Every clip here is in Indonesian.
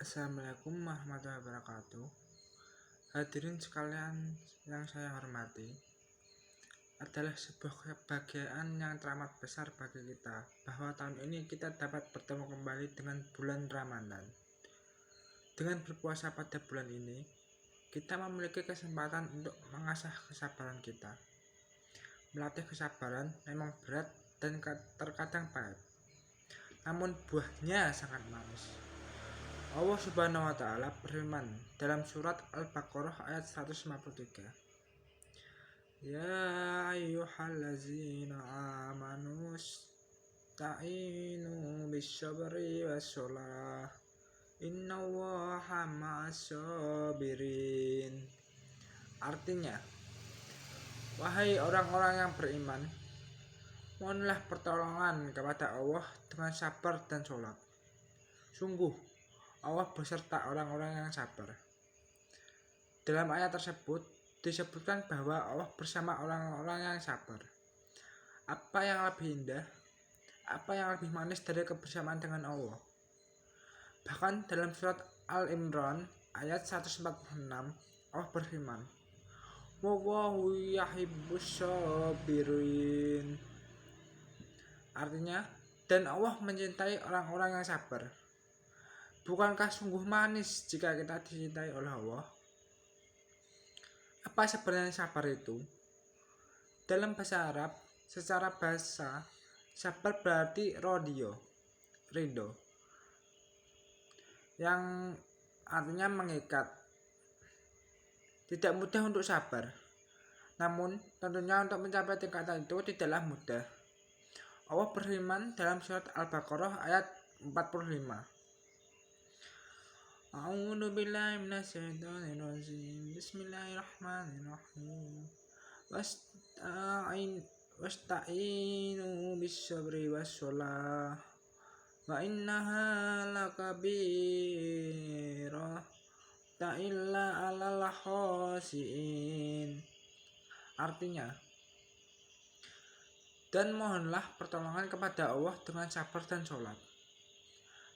Assalamualaikum warahmatullahi wabarakatuh. Hadirin sekalian yang saya hormati, adalah sebuah kebahagiaan yang teramat besar bagi kita bahwa tahun ini kita dapat bertemu kembali dengan bulan Ramadan. Dengan berpuasa pada bulan ini, kita memiliki kesempatan untuk mengasah kesabaran kita. Melatih kesabaran memang berat dan terkadang pahit, namun buahnya sangat manis. Allah Subhanahu wa Ta'ala berfirman dalam surat Al-Baqarah ayat 153. Ya ayyuhallazina amanu ista'inu bisyabri wassalah innallaha ma'as-sabirin. Artinya, wahai orang-orang yang beriman, mohonlah pertolongan kepada Allah dengan sabar dan sholat. Sungguh, Allah beserta orang-orang yang sabar. Dalam ayat tersebut disebutkan bahwa Allah bersama orang-orang yang sabar. Apa yang lebih indah, apa yang lebih manis dari kebersamaan dengan Allah? Bahkan dalam surat Al-Imran ayat 146 Allah berfirman, Wallahu yuhibbus sabirin. Artinya, dan Allah mencintai orang-orang yang sabar. Bukankah sungguh manis jika kita dicintai oleh Allah? Apa sebenarnya sabar itu? Dalam bahasa Arab, secara bahasa, sabar berarti ridho, yang artinya mengikat. Tidak mudah untuk sabar, namun tentunya untuk mencapai tingkatan itu tidaklah mudah. Allah berfirman dalam surat Al-Baqarah ayat 45. A'udzu billahi minasyaitonir rajim. Bismillahirrahmanirrahim. Wasta'inu bisyabri wassalah. Wa innaha lakabirah ta illa 'alal khasiin. Artinya, dan mohonlah pertolongan kepada Allah dengan sabar dan sholat.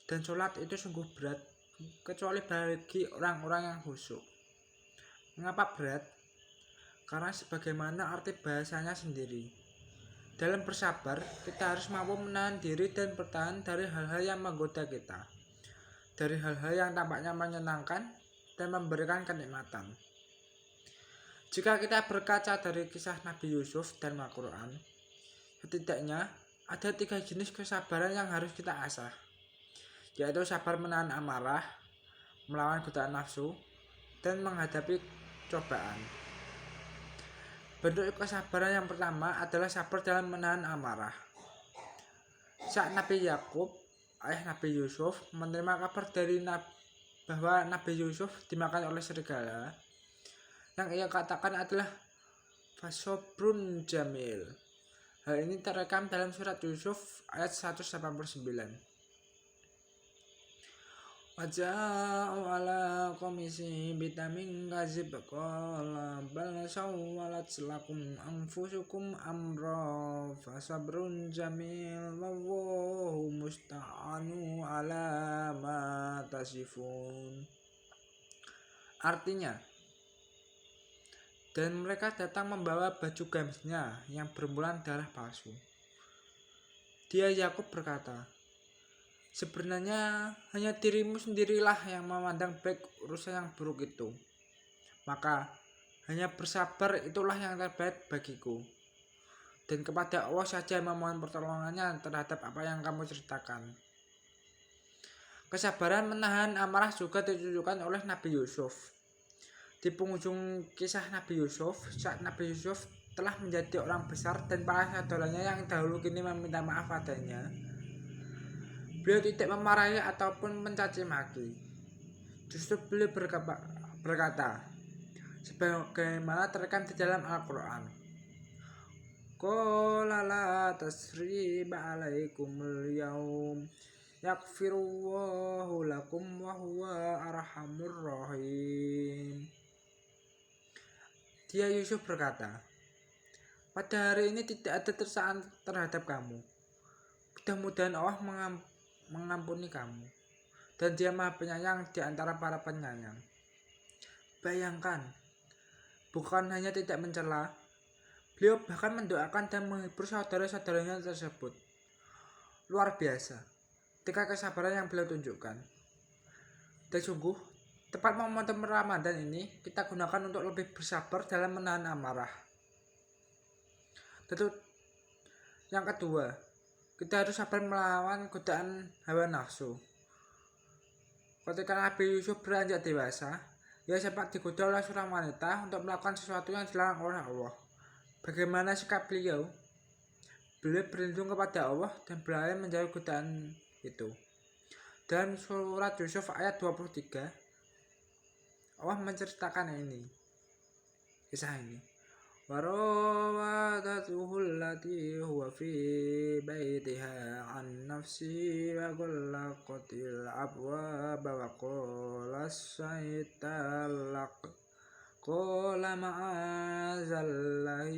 Dan sholat itu sungguh berat, kecuali bagi orang-orang yang khusyuk. Mengapa berat? Karena sebagaimana arti bahasanya sendiri. Dalam bersabar, kita harus mampu menahan diri dan bertahan dari hal-hal yang menggoda kita, dari hal-hal yang tampaknya menyenangkan dan memberikan kenikmatan. Jika kita berkaca dari kisah Nabi Yusuf dan Al-Quran, setidaknya ada 3 jenis kesabaran yang harus kita asah, yaitu sabar menahan amarah, melawan godaan nafsu, dan menghadapi cobaan. Bentuk kesabaran yang pertama adalah sabar dalam menahan amarah. Saat Nabi Yakub, ayah Nabi Yusuf, menerima kabar dari bahwa Nabi Yusuf dimakan oleh serigala, yang ia katakan adalah fasobrun jamil. Hal ini terekam dalam surat Yusuf ayat 189. Waja'u ala komisi bitamin gazib qala bal sawwalat lakum anfusukum amra fasabrun jamil wallahu musta'anu ala ma tasifun. Artinya, dan mereka datang membawa baju gamisnya yang bermulan darah palsu. Dia Yakub berkata, sebenarnya hanya dirimu sendirilah yang memandang baik urusan yang buruk itu. Maka hanya bersabar itulah yang terbaik bagiku. Dan kepada Allah saja memohon pertolongannya terhadap apa yang kamu ceritakan. Kesabaran menahan amarah juga ditunjukkan oleh Nabi Yusuf. Di penghujung kisah Nabi Yusuf, saat Nabi Yusuf telah menjadi orang besar dan para saudaranya yang dahulu kini meminta maaf padanya, beliau tidak memarahi ataupun mencaci maki. Justru beliau berkata, sebagaimana terekam di dalam Al-Quran, Qala la tasriba alaikumul yaum yaghfirullahu lakum wa huwa arhamur rahim. Dia Yusuf berkata, pada hari ini tidak ada tersaan terhadap kamu. Mudah-mudahan Allah mengampuni kamu, dan Dia Maha Penyayang di antara para penyayang. Bayangkan, bukan hanya tidak mencela, beliau bahkan mendoakan dan menghibur saudara-saudaranya tersebut. Luar biasa, ketika kesabaran yang beliau tunjukkan. Dan sungguh, tepat momentum Ramadan ini kita gunakan untuk lebih bersabar dalam menahan amarah. Tentu, yang kedua, kita harus sabar melawan godaan hawa nafsu. Ketika Nabi Yusuf beranjak dewasa, ia sempat digoda oleh seorang wanita untuk melakukan sesuatu yang dilarang oleh Allah. Bagaimana sikap beliau? Beliau berlindung kepada Allah dan berlari menjauhi godaan itu. Dalam surat Yusuf ayat 23, Allah menceritakan kisah ini. وراودته التي هو في بيتها عن نفسه وغلقت الأبواب وقالت هيت لك قال معاذ الله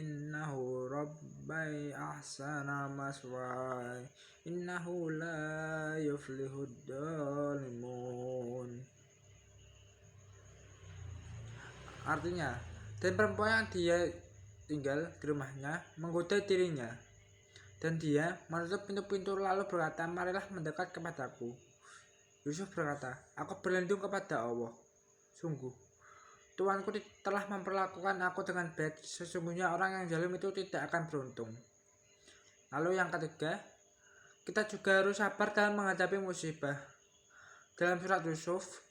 إنه ربي أحسن مثواي إنه لا يفلح الظالمون. Artinya, dan perempuan yang dia tinggal di rumahnya menggoda dirinya, dan dia menutup pintu-pintu lalu berkata, marilah mendekat kepadaku. Yusuf berkata, aku berlindung kepada Allah. Sungguh, Tuanku telah memperlakukan aku dengan baik. Sesungguhnya orang yang zalim itu tidak akan beruntung. Lalu yang ketiga, kita juga harus sabar dalam menghadapi musibah. Dalam surat Yusuf,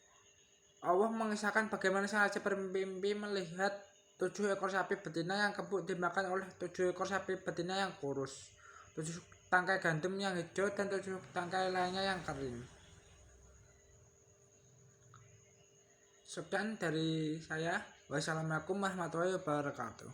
Allah mengisahkan bagaimana sang raja bermimpi melihat 7 ekor sapi betina yang kebuk dimakan oleh 7 ekor sapi betina yang kurus, 7 tangkai gandum yang hijau, dan 7 tangkai lainnya yang kering. Sekian dari saya. Wassalamualaikum warahmatullahi wabarakatuh.